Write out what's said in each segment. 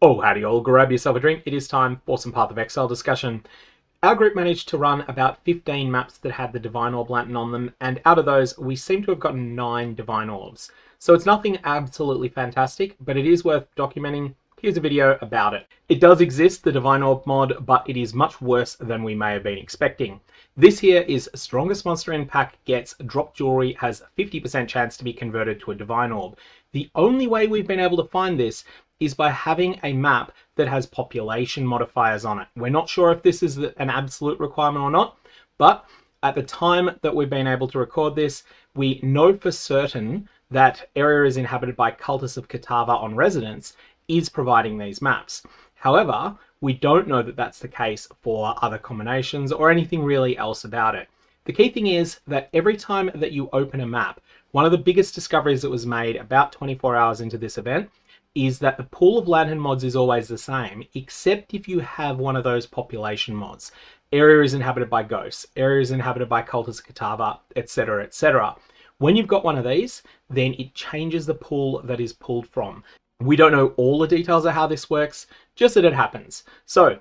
Oh, howdy all, grab yourself a drink. It is time for some PathOfExile discussion. Our group managed to run about 15 maps that had the Divine Orb lantern on them, and out of those, we seem to have gotten 9 Divine Orbs. So it's nothing absolutely fantastic, but it is worth documenting. Here's a video about it. It does exist, the Divine Orb mod, but it is much worse than we may have been expecting. This here is strongest monster in pack gets drop jewelry, has 50% chance to be converted to a Divine Orb. The only way we've been able to find this is by having a map that has population modifiers on it. We're not sure if this is an absolute requirement or not, but at the time that we've been able to record this, we know for certain that area is inhabited by Cultists of Kitava on Residence is providing these maps. However, we don't know that that's the case for other combinations or anything really else about it. The key thing is that every time that you open a map, one of the biggest discoveries that was made about 24 hours into this event is that the pool of lantern mods is always the same, except if you have one of those population mods. Area is inhabited by ghosts, area is inhabited by Cultists of Kitava, etc, etc. When you've got one of these, then it changes the pool that is pulled from. We don't know all the details of how this works, just that it happens. So,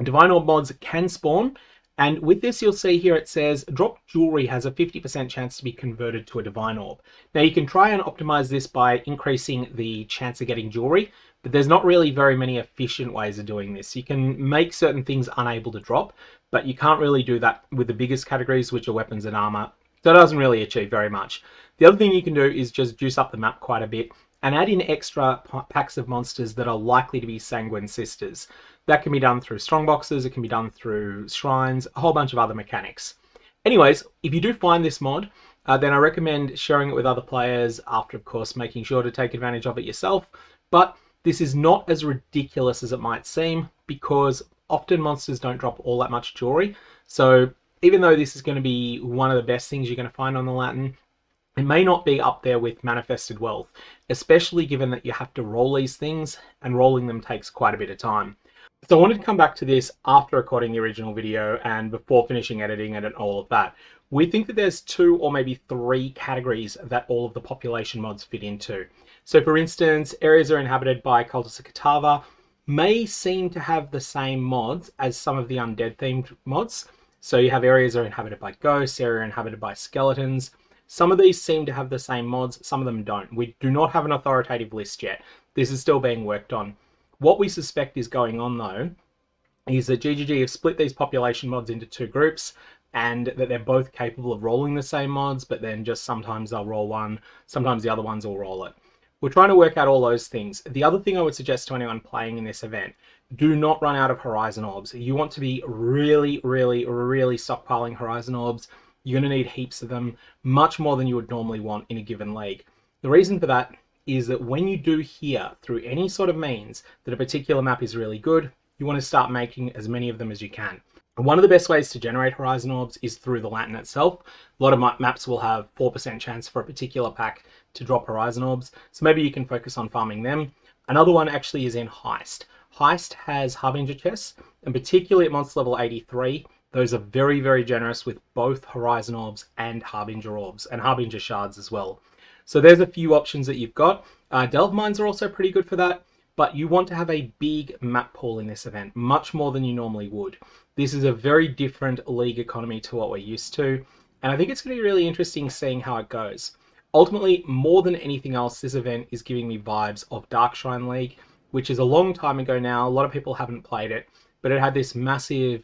Divine Orb mods can spawn, and with this you'll see here it says drop jewelry has a 50% chance to be converted to a Divine Orb. Now you can try and optimize this by increasing the chance of getting jewelry, but there's not really very many efficient ways of doing this. You can make certain things unable to drop, but you can't really do that with the biggest categories, which are weapons and armor. So it doesn't really achieve very much. The other thing you can do is just juice up the map quite a bit and add in extra packs of monsters that are likely to be Sanguine Sisters. That can be done through strongboxes, it can be done through shrines, a whole bunch of other mechanics. Anyways, if you do find this mod, then I recommend sharing it with other players after, of course, making sure to take advantage of it yourself. But this is not as ridiculous as it might seem, because often monsters don't drop all that much jewelry. So even though this is going to be one of the best things you're going to find on the lantern, it may not be up there with manifested wealth, especially given that you have to roll these things, and rolling them takes quite a bit of time. So I wanted to come back to this after recording the original video and before finishing editing it and all of that. We think that there's 2 or maybe 3 categories that all of the population mods fit into. So for instance, areas are inhabited by Cultists of Kitava may seem to have the same mods as some of the undead themed mods. So you have areas are inhabited by ghosts, area inhabited by skeletons. Some of these seem to have the same mods, some of them don't. We do not have an authoritative list yet. This is still being worked on. What we suspect is going on though, is that GGG have split these population mods into 2 groups, and that they're both capable of rolling the same mods, but then just sometimes they'll roll one, sometimes the other ones will roll it. We're trying to work out all those things. The other thing I would suggest to anyone playing in this event, do not run out of Horizon Orbs. You want to be really stockpiling Horizon Orbs. You're going to need heaps of them, much more than you would normally want in a given league. The reason for that is that when you do hear through any sort of means that a particular map is really good, you want to start making as many of them as you can. One of the best ways to generate Horizon Orbs is through the lantern itself. A lot of maps will have 4% chance for a particular pack to drop Horizon Orbs, so maybe you can focus on farming them. Another one actually is in Heist. Heist has Harbinger chests, and particularly at monster level 83, those are very generous with both Horizon Orbs and Harbinger Orbs, and Harbinger Shards as well. So there's a few options that you've got. Delve Mines are also pretty good for that, but you want to have a big map pool in this event, much more than you normally would. This is a very different league economy to what we're used to, and I think it's going to be really interesting seeing how it goes. Ultimately, more than anything else, this event is giving me vibes of Darkshrine League, which is a long time ago now. A lot of people haven't played it, but it had this massive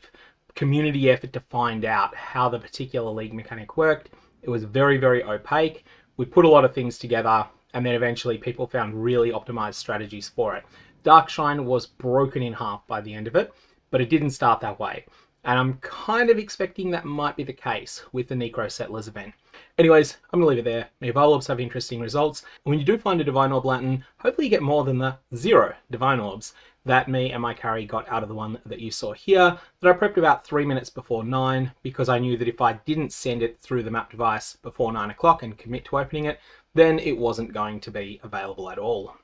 community effort to find out how the particular league mechanic worked. It was very opaque. We put a lot of things together, and then eventually people found really optimized strategies for it. Darkshrine was broken in half by the end of it, but it didn't start that way. And I'm kind of expecting that might be the case with the Necro Settlers event. Anyways, I'm going to leave it there. May Orbs have interesting results. And when you do find a Divine Orb lantern, hopefully you get more than the 0 Divine Orbs that me and my carry got out of the one that you saw here, that I prepped about 3 minutes before 9, because I knew that if I didn't send it through the map device before 9 o'clock and commit to opening it, then it wasn't going to be available at all.